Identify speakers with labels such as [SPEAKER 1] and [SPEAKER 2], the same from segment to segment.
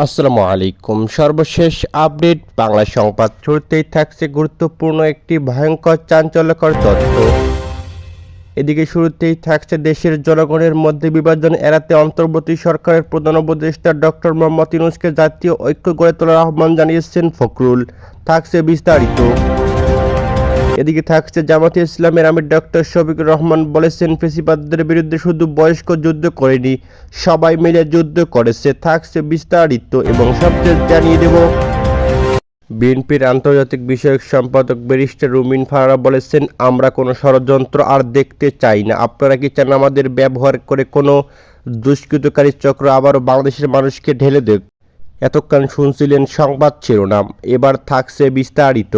[SPEAKER 1] আসসালামু আলাইকুম। সর্বশেষ আপডেট বাংলা সংবাদ। শুরুতেই থাকছে গুরুত্বপূর্ণ একটি ভয়ঙ্কর চাঞ্চল্যকর তথ্য। এদিকে শুরুতেই থাকছে দেশের জনগণের মধ্যে বিভাজন এড়াতে অন্তর্বর্তী সরকারের প্রধান উপদেষ্টা ডক্টর মোহাম্মদ ইউনূসকে জাতীয় ঐক্য গড়ে তোলার আহ্বান জানিয়েছেন ফখরুল। থাকছে বিস্তারিত। এদিকে থাকছে জামাতে ইসলামের আমির ডক্টর শফিকুর রহমান বলেছেন, ফ্যাসিবাদদের বিরুদ্ধে শুধু বয়স্ক যুদ্ধ করেনি, সবাই মিলে যুদ্ধ করেছে। থাকছে বিস্তারিত এবং সবচেয়ে জানিয়ে দেব, বিএনপির আন্তর্জাতিক বিষয়ক সম্পাদক ব্যারিস্টার রুমিন ফারারা বলেছেন, আমরা কোনো ষড়যন্ত্র আর দেখতে চাই না। আপনারা কি চান আমাদের ব্যবহার করে কোনো দুষ্কৃতকারী চক্র আবারও বাংলাদেশের মানুষকে ঢেলে দেখ? এতক্ষণ শুনছিলেন সংবাদ শিরোনাম, এবার থাকছে বিস্তারিত।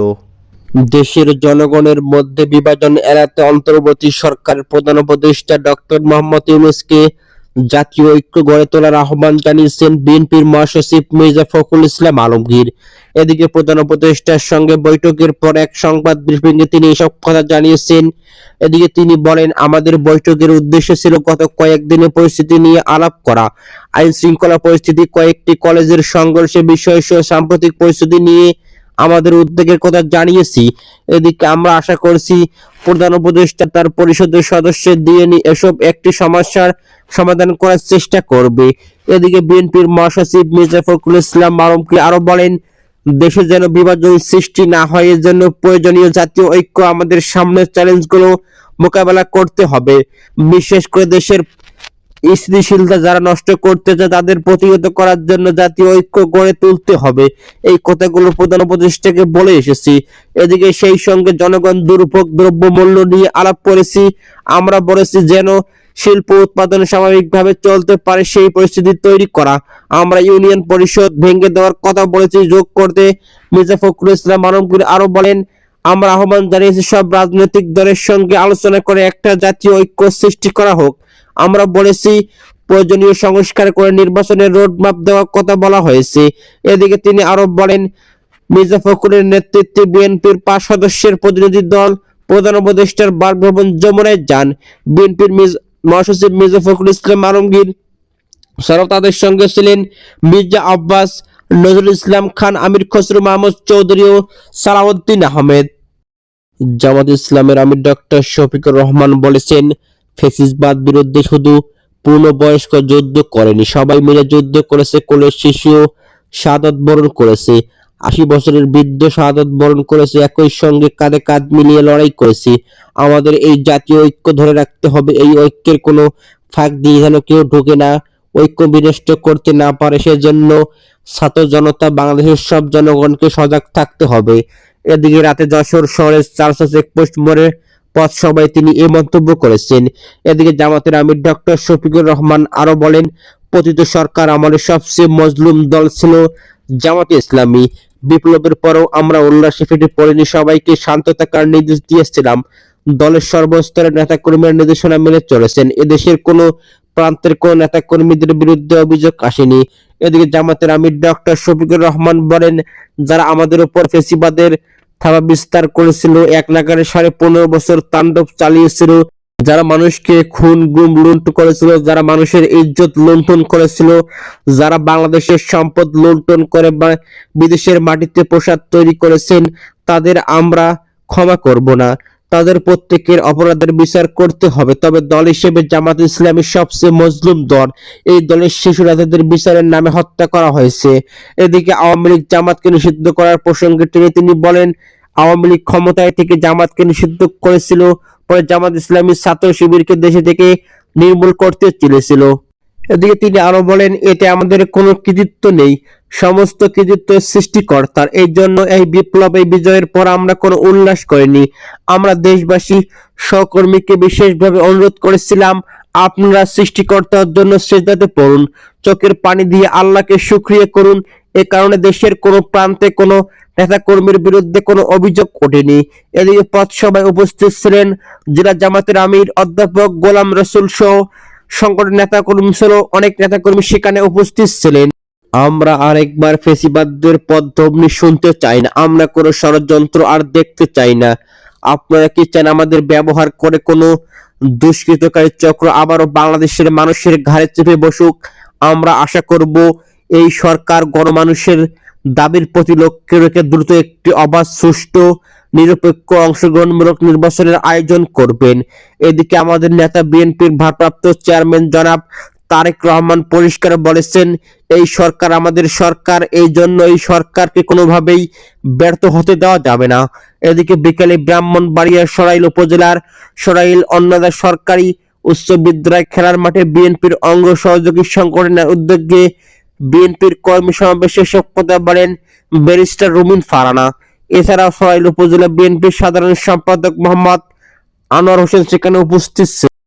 [SPEAKER 1] দেশের জনগণের মধ্যে বিভাজন এড়াতে অন্তর্বর্তী সরকারের প্রধান উপদেষ্টা ডক্টর মোহাম্মদ ইউনূসকে জাতীয় ঐক্য গড়ে তোলার আহ্বান জানিয়েছেন বিএনপির মহাসচিব মির্জা ফখরুল ইসলাম আলমগীর। এদিকে প্রধান উপদেষ্টার সঙ্গে বৈঠকের পর এক সংবাদ ব্রিফিংয়ে তিনি এসব কথা জানিয়েছেন। এদিকে তিনি বলেন, আমাদের বৈঠকের উদ্দেশ্য ছিল গত কয়েকদিনের পরিস্থিতি নিয়ে আলাপ করা, আইন শৃঙ্খলা পরিস্থিতি, কয়েকটি কলেজের সংঘর্ষের বিষয় সহ সাম্প্রতিক পরিস্থিতি নিয়ে আমাদের উদ্বেগের কথা জানিয়েছি। এদিকে আমরা আশা করছি প্রধান উপদেষ্টা তার পরিষদের সদস্যদের দিয়ে এসব একটি সমস্যার সমাধান করার চেষ্টা করবে। এদিকে বিএনপির মহাসচিব মির্জা ফখরুল ইসলাম আলমগীর আরো বলেন, দেশে যেন বিভাজন সৃষ্টি না হয় এর জন্য প্রয়োজনীয় জাতীয় ঐক্য আমাদের সামনের চ্যালেঞ্জগুলো মোকাবেলা করতে হবে। বিশেষ করে দেশের স্থিতিশীলতা যারা নষ্ট করতে চায় তাদের প্রতিহত করার জন্য জাতীয় ঐক্য গড়ে তুলতে হবে। এই কথাগুলো প্রধান উপদেষ্টাকে বলে এসেছি। এদিকে সেই সঙ্গে জনগণ দুর্ভোগ দ্রব্যমূল্য নিয়ে আলাপ করেছি। আমরা বলেছি যেন শিল্প উৎপাদন স্বাভাবিকভাবে চলতে পারে সেই পরিস্থিতি তৈরি করা। আমরা ইউনিয়ন পরিষদ ভেঙে দেওয়ার কথা বলেছি যোগ করতে মির্জা ফখরুল ইসলাম আলমগীর আরো বলেন, আমরা আহ্বান জানিয়েছি সব রাজনৈতিক দলের সঙ্গে আলোচনা করে একটা জাতীয় ঐক্য সৃষ্টি করা হোক। আমরা বলেছি প্রয়োজনীয় সংস্কার করে নির্বাচনের রোডম্যাপ দেওয়ার কথা বলা হয়েছে। এদিকে তিনি আরো বলেন, মির্জা ফখরুলের নেতৃত্বে বিএনপির 5 সদস্যের প্রতিনিধি দল প্রধান উপদেষ্টার বাসভবন যমুনায় যান। বিএনপির মহাসচিব মির্জা ফখরুল ইসলাম আলমগীর ছাড়াও তাদের সঙ্গে ছিলেন মির্জা আব্বাস, নজরুল ইসলাম খান, আমির খসরু মাহমুদ চৌধুরী ও সালাউদ্দিন আহমেদ। জামাত ইসলামের আমির ডক্টর শফিকুর রহমান বলেছেন, ফ্যাসিবাদ বিরুদ্ধে শুধু পূর্ণবয়স্ক যুদ্ধ করেনি, সবাই মিলে যুদ্ধ করেছে। কোলের শিশুও শাহাদাত বরণ করেছে, 80 বছরের বৃদ্ধ শাহাদাত বরণ করেছে। একই সঙ্গে কাঁধে কাঁধ মিলিয়ে লড়াই করেছি। আমাদের এই জাতীয় ঐক্য ধরে রাখতে হবে। এই ঐক্যের কোনো ফাঁক দিয়ে যেন কেউ ঢোকে না, ঐক্য বিনষ্ট করতে না পারে, সেজন্য ছাত্র জনতা, বাংলাদেশের সব জনগণকে সজাগ থাকতে হবে। এদিকে রাতে যশোর শহরের চারশা চেকপোস্ট মোড়ে পথসভায় তিনি এই মন্তব্য করেছেন। এদিকে জামাতের আমির ডক্টর শফিকুর রহমান আরো বলেন, পতিত সরকার আমাদের সবচেয়ে মজলুম দল ছিল জামাতে ইসলামী। বিপ্লবের পরেও আমরা উল্লাসে ফেটে পড়িনি, সবাইকে শান্ত থাকার নির্দেশ দিয়েছিলাম। দলের সর্বস্তরের নেতাকর্মীরা নির্দেশনা মেনে চলেছেন। এদেশের কোনো প্রান্তের কোন নেতাকর্মীদের বিরুদ্ধে অভিযোগ আসেনি। এদিকে জামাতের আমির ডক্টর শফিকুর রহমান বলেন, যারা আমাদের উপর ফ্যাসিবাদের থাবা বিস্তার করেছিল, এক নাগাড়ে 15.5 বছর তাণ্ডব চালিয়েছিল, যারা মানুষকে খুন গুম লুণ্ঠ করেছিল, যারা মানুষের ইজ্জত লুণ্ঠন করেছিল, যারা বাংলাদেশের সম্পদ লুণ্ঠন করে বিদেশের মাটিতে প্রসাদ তৈরি করেছেন, তাদের আমরা ক্ষমা করব না। তাদের প্রত্যেকের অপরাধের বিচার করতে হবে। তবে দল হিসেবে জামাত ইসলামী সবচেয়ে মজলুম দল। এই দলের শিশুরা তাদের বিচারের নামে হত্যা করা হয়েছে। এদিকে আওয়ামী লীগ জামাতকে নিষিদ্ধ করার প্রসঙ্গে তিনি বলেন, আওয়ামী লীগ ক্ষমতায় থেকে জামাতকে নিষিদ্ধ করেছিল, পরে জামাত ইসলামী ছাত্র শিবিরকে দেশে থেকে নির্মূল করতে চেয়েছিল। এদিকে তিনি আরো বলেন, এতে আমাদের কোনো কৃতিত্ব নেই, সমস্ত কৃতিত্ব সৃষ্টিকর্তার। এই জন্য এই বিপ্লব, এই বিজয়ের পর আমরা কোনো উল্লাস করিনি। আমরা দেশবাসী সহকর্মীকে বিশেষভাবে অনুরোধ করেছিলাম, আপনারা সৃষ্টিকর্তার জন্য সিজদাতে পড়ুন, চোখের পানি দিয়ে আল্লাহকে শুকরিয়া করুন। এ কারণে দেশের কোনো প্রান্তে কোনো নেতাকর্মীর বিরুদ্ধে কোনো অভিযোগ ওঠেনি। এদিকে পথসভায় উপস্থিত ছিলেন জেলা জামাতের আমির অধ্যাপক গোলাম রসুল সহ সংগঠনের নেতাকর্মী ছিল, অনেক নেতাকর্মী সেখানে উপস্থিত ছিলেন। আমরা আরেকবার ফ্যাসিবাদদের পদধ্বনি শুনতে চাই না, আমরা কোনো ষড়যন্ত্র আর দেখতে চাই না। আপনারা কি চান আমাদের ব্যবহার করে কোনো দুষ্কৃতকারী চক্র আবারও বাংলাদেশের মানুষের ঘাড়ে চেপে বসুক? আমরা আশা করব এই সরকার গণমানুষের দাবির প্রতি লক্ষ্য রেখে দ্রুত একটি অবাধ, সুষ্ঠু, নিরপেক্ষ, অংশগ্রহণমূলক নির্বাচনের আয়োজন করবেন। এদিকে আমাদের নেতা বিএনপির ভারপ্রাপ্ত চেয়ারম্যান জনাব তারেক রহমান পরিষ্কার বলেছেন, এই সরকার আমাদের সরকার, এই জন্য এই সরকারকে কোনোভাবেই ব্যর্থ হতে দেওয়া যাবে না। এদিকে বিকেলে ব্রাহ্মণবাড়িয়ার সরাইল উপজেলার সরাইল অন্নদা সরকারি উচ্চ বিদ্যালয় খেলার মাঠে বিএনপির অঙ্গ সহযোগী সংগঠনের উদ্যোগে বিএনপির কর্মী সমাবেশে বক্তব্য বলেন ব্যারিস্টার রুমিন ফারহানা। এছাড়াও সরাইল উপজেলা বিএনপির সাধারণ সম্পাদক মোহাম্মদ আনোয়ার হোসেন সেখানে উপস্থিত ছিলেন।